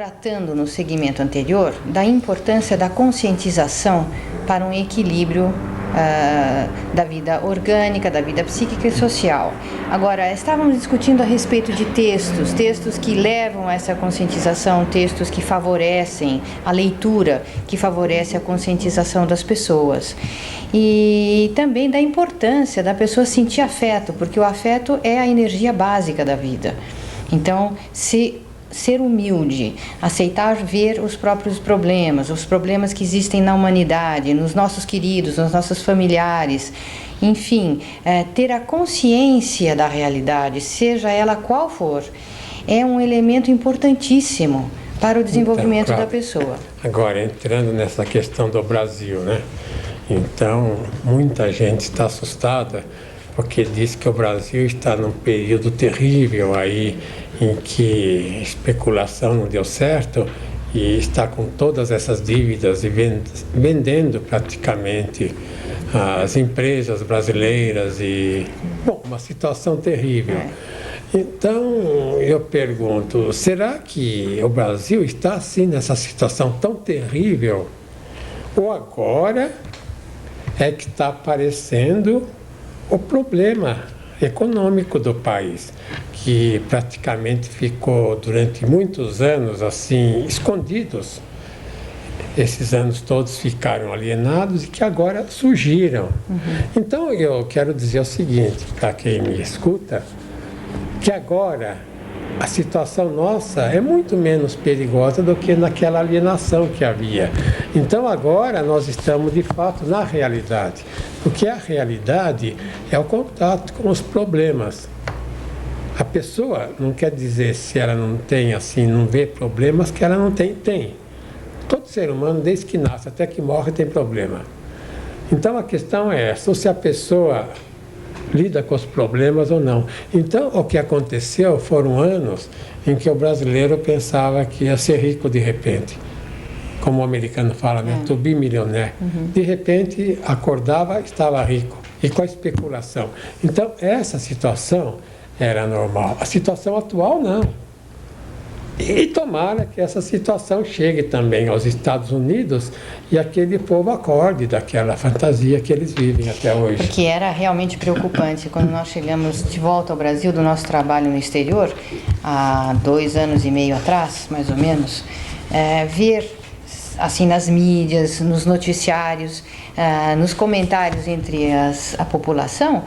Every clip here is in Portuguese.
tratando no segmento anterior da importância da conscientização para um equilíbrio da vida orgânica, da vida psíquica e social. Agora, estávamos discutindo a respeito de textos que levam a essa conscientização, textos que favorecem a leitura, que favorece a conscientização das pessoas. E também da importância da pessoa sentir afeto, porque o afeto é a energia básica da vida. Então, ser humilde, aceitar ver os próprios problemas, os problemas que existem na humanidade, nos nossos queridos, nos nossos familiares, enfim, ter a consciência da realidade, seja ela qual for, é um elemento importantíssimo para o desenvolvimento da pessoa. Agora, entrando nessa questão do Brasil, né? Então, muita gente está assustada porque diz que o Brasil está num período terrível aí, em que a especulação não deu certo e está com todas essas dívidas e vendendo praticamente as empresas brasileiras e, bom, uma situação terrível. Então, eu pergunto, será que o Brasil está assim nessa situação tão terrível? Ou agora é que está aparecendo o problema econômico do país, que praticamente ficou durante muitos anos assim escondidos. Esses anos todos ficaram alienados e que agora surgiram. Então eu quero dizer o seguinte para quem me escuta, que agora a situação nossa é muito menos perigosa do que naquela alienação que havia. Então agora nós estamos de fato na realidade, porque a realidade é o contato com os problemas. A pessoa não quer dizer se ela não tem assim, não vê problemas que ela não tem, tem. Todo ser humano, desde que nasce até que morre, tem problema. Então a questão é essa, ou se a pessoa lida com os problemas ou não. Então, o que aconteceu foram anos em que o brasileiro pensava que ia ser rico de repente. Como o americano fala, né? To be millionaire. De repente, acordava, estava rico. E com a especulação. Então, essa situação era normal. A situação atual, não. E tomara que essa situação chegue também aos Estados Unidos e aquele povo acorde daquela fantasia que eles vivem até hoje. Porque era realmente preocupante quando nós chegamos de volta ao Brasil do nosso trabalho no exterior, há 2 anos e meio atrás, mais ou menos, ver assim nas mídias, nos noticiários, nos comentários entre a população,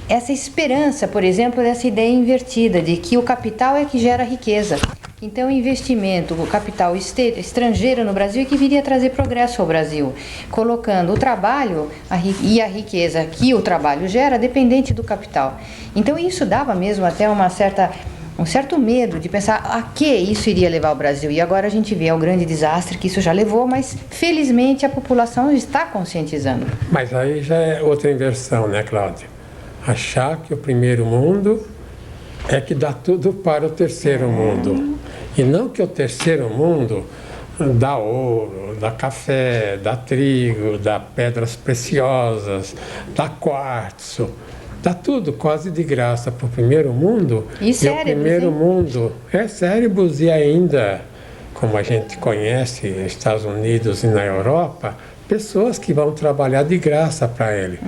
essa esperança, por exemplo, dessa ideia invertida de que o capital é que gera riqueza. Então, o investimento, o capital estrangeiro no Brasil é que viria trazer progresso ao Brasil, colocando o trabalho e a riqueza que o trabalho gera dependente do capital. Então, isso dava mesmo até um certo medo de pensar a que isso iria levar o Brasil. E agora a gente vê o grande desastre que isso já levou, mas felizmente a população está conscientizando. Mas aí já é outra inversão, né, Cláudia? Achar que o primeiro mundo é que dá tudo para o terceiro mundo. E não que o terceiro mundo dá ouro, dá café, dá trigo, dá pedras preciosas, dá quartzo, dá tudo quase de graça para o primeiro mundo. E cérebros, o primeiro mundo é cérebros e ainda, como a gente conhece nos Estados Unidos e na Europa, pessoas que vão trabalhar de graça para ele.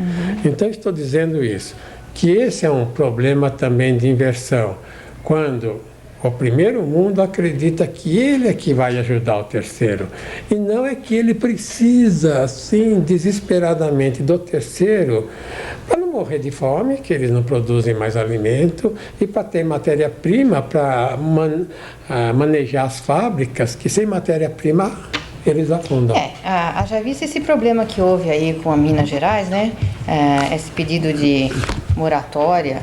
Então estou dizendo isso, que esse é um problema também de inversão, quando o primeiro mundo acredita que ele é que vai ajudar o terceiro. E não é que ele precisa, assim, desesperadamente do terceiro para não morrer de fome, que eles não produzem mais alimento, e para ter matéria-prima para manejar as fábricas, que sem matéria-prima eles afundam. Já visto esse problema que houve aí com a Minas Gerais, né? Esse pedido de moratória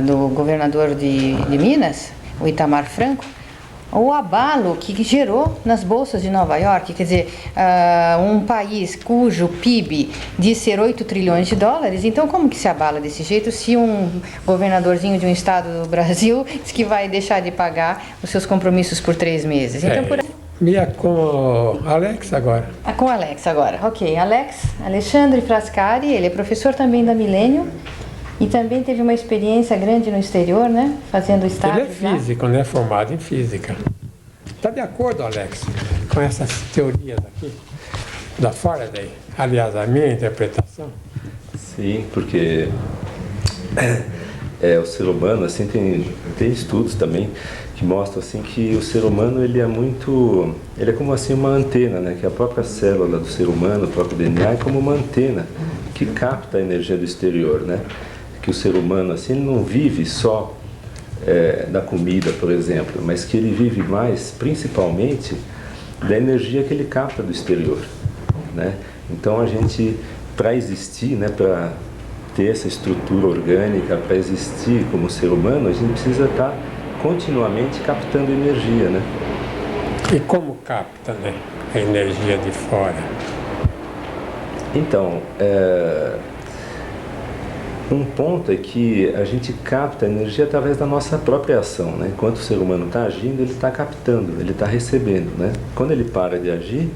do governador de Minas, o Itamar Franco, o abalo que gerou nas bolsas de Nova York, quer dizer, um país cujo PIB diz ser 8 trilhões de dólares, então como que se abala desse jeito se um governadorzinho de um estado do Brasil diz que vai deixar de pagar os seus compromissos por 3 meses? Então, com o Alex agora. Com o Alex agora, ok. Alexandre Frascari, ele é professor também da Milênio e também teve uma experiência grande no exterior, né? Fazendo estágio. Ele é físico, né? Formado em física. Está de acordo, Alex, com essas teorias aqui da Faraday? Aliás, a minha interpretação? Sim, porque o ser humano, assim, tem estudos também que mostram assim que o ser humano ele é como assim uma antena, né? Que a própria célula do ser humano, o próprio DNA é como uma antena que capta a energia do exterior, né? Que o ser humano assim ele não vive só da comida, por exemplo, mas que ele vive mais, principalmente, da energia que ele capta do exterior, né? Então a gente, para existir, né? Para ter essa estrutura orgânica, para existir como ser humano, a gente precisa estar continuamente captando energia, né? E como capta, né, a energia de fora? Então, um ponto é que a gente capta a energia através da nossa própria ação, né? Enquanto o ser humano está agindo, ele está captando, ele está recebendo, né? Quando ele para de agir,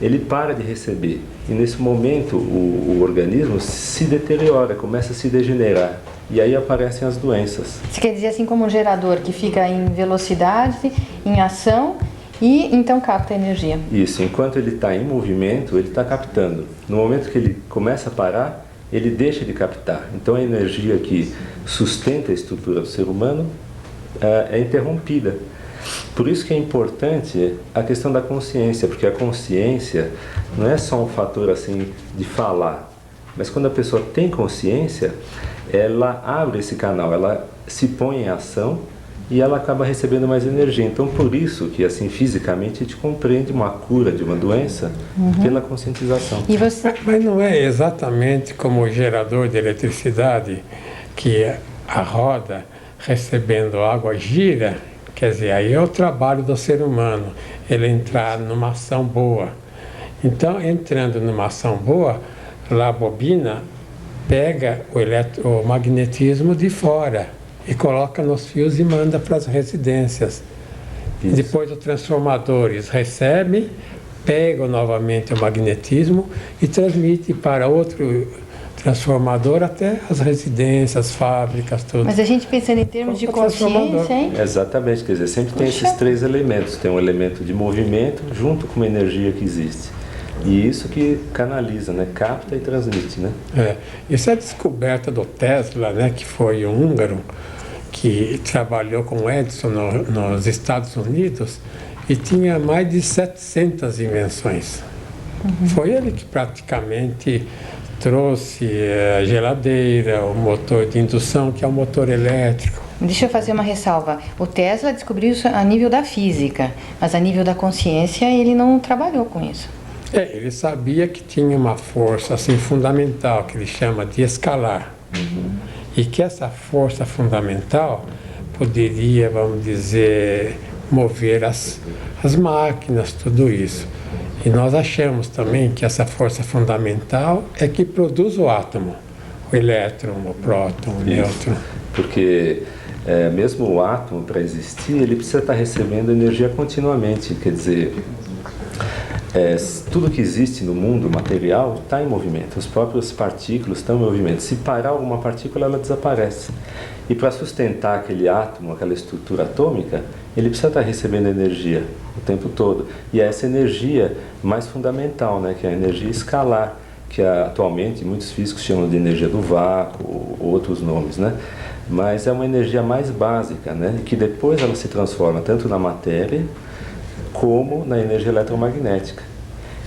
ele para de receber. E nesse momento o organismo se deteriora, começa a se degenerar. E aí aparecem as doenças. Você quer dizer assim como um gerador que fica em velocidade, em ação e então capta energia. Isso, enquanto ele está em movimento, ele está captando. No momento que ele começa a parar, ele deixa de captar. Então a energia que sustenta a estrutura do ser humano é interrompida. Por isso que é importante a questão da consciência, porque a consciência não é só um fator assim de falar, mas quando a pessoa tem consciência, ela abre esse canal, ela se põe em ação e ela acaba recebendo mais energia. Então por isso que assim fisicamente a gente compreende uma cura de uma doença pela conscientização. E você... Mas não é exatamente como o gerador de eletricidade, que a roda recebendo água gira? Quer dizer, aí é o trabalho do ser humano, ele entrar numa ação boa. Então, entrando numa ação boa, lá a bobina pega o magnetismo de fora e coloca nos fios e manda para as residências. Isso. Depois os transformadores recebem, pegam novamente o magnetismo e transmitem para outro transformador até as residências, fábricas, tudo. Mas a gente pensando em termos de consciência, hein? Exatamente, quer dizer, sempre tem esses três elementos. Tem um elemento de movimento junto com uma energia que existe. E isso que canaliza, né? Capta e transmite, né? Isso é a descoberta do Tesla, né? Que foi um húngaro que trabalhou com Edison nos Estados Unidos e tinha mais de 700 invenções. Foi ele que praticamente trouxe a geladeira, o motor de indução, que é o motor elétrico. Deixa eu fazer uma ressalva. O Tesla descobriu isso a nível da física, mas a nível da consciência ele não trabalhou com isso. Ele sabia que tinha uma força assim fundamental, que ele chama de escalar. E que essa força fundamental poderia, vamos dizer, mover as máquinas, tudo isso. E nós achamos também que essa força fundamental é que produz o átomo, o elétron, o próton, o nêutron. Porque mesmo o átomo, para existir, ele precisa estar recebendo energia continuamente. Quer dizer, tudo que existe no mundo material está em movimento. As próprias partículas estão em movimento. Se parar alguma partícula, ela desaparece. E para sustentar aquele átomo, aquela estrutura atômica, ele precisa estar recebendo energia o tempo todo. E é essa energia mais fundamental, né, que é a energia escalar, que atualmente muitos físicos chamam de energia do vácuo, ou outros nomes, né? Mas é uma energia mais básica, né, que depois ela se transforma tanto na matéria como na energia eletromagnética.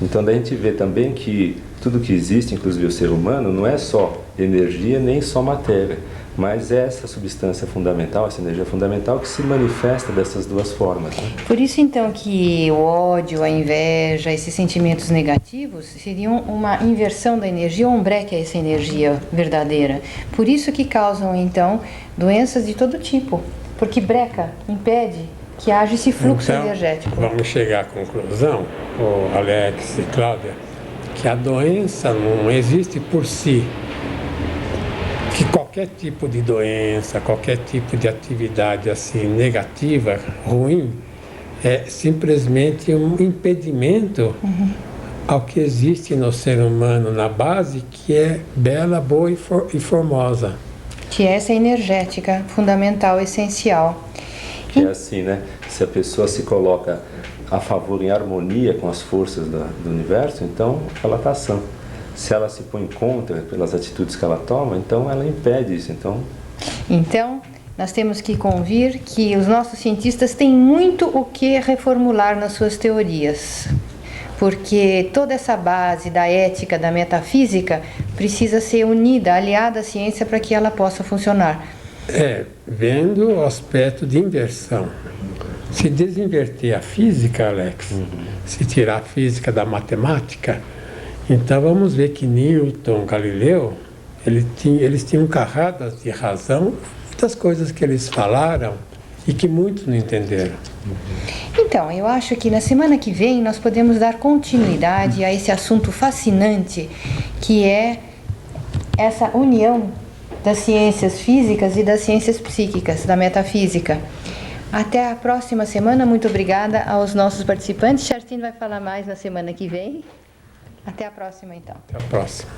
Então daí a gente vê também que tudo que existe, inclusive o ser humano, não é só energia nem só matéria, mas é essa substância fundamental, essa energia fundamental que se manifesta dessas duas formas, né? Por isso então que o ódio, a inveja, esses sentimentos negativos seriam uma inversão da energia, ou um breque a essa energia verdadeira. Por isso que causam então doenças de todo tipo, porque breca, impede que haja esse fluxo energético. Vamos chegar à conclusão, o Alex e Cláudia, que a doença não existe por si. Que qualquer tipo de doença, qualquer tipo de atividade assim negativa, ruim, é simplesmente um impedimento ao que existe no ser humano na base, que é bela, boa e formosa. Que essa é energética, fundamental, essencial. Que é assim, né? Se a pessoa se coloca a favor, em harmonia com as forças do universo, então ela está sã. Se ela se põe contra pelas atitudes que ela toma, então ela impede isso. Então, nós temos que convir que os nossos cientistas têm muito o que reformular nas suas teorias, porque toda essa base da ética, da metafísica, precisa ser unida, aliada à ciência para que ela possa funcionar. Vendo o aspecto de inversão. Se desinverter a física, Alex, se tirar a física da matemática, então vamos ver que Newton, Galileu, eles tinham carradas de razão das coisas que eles falaram e que muitos não entenderam. Então, eu acho que na semana que vem nós podemos dar continuidade a esse assunto fascinante que é essa união das ciências físicas e das ciências psíquicas, da metafísica. Até a próxima semana. Muito obrigada aos nossos participantes. Chartine vai falar mais na semana que vem. Até a próxima, então. Até a próxima.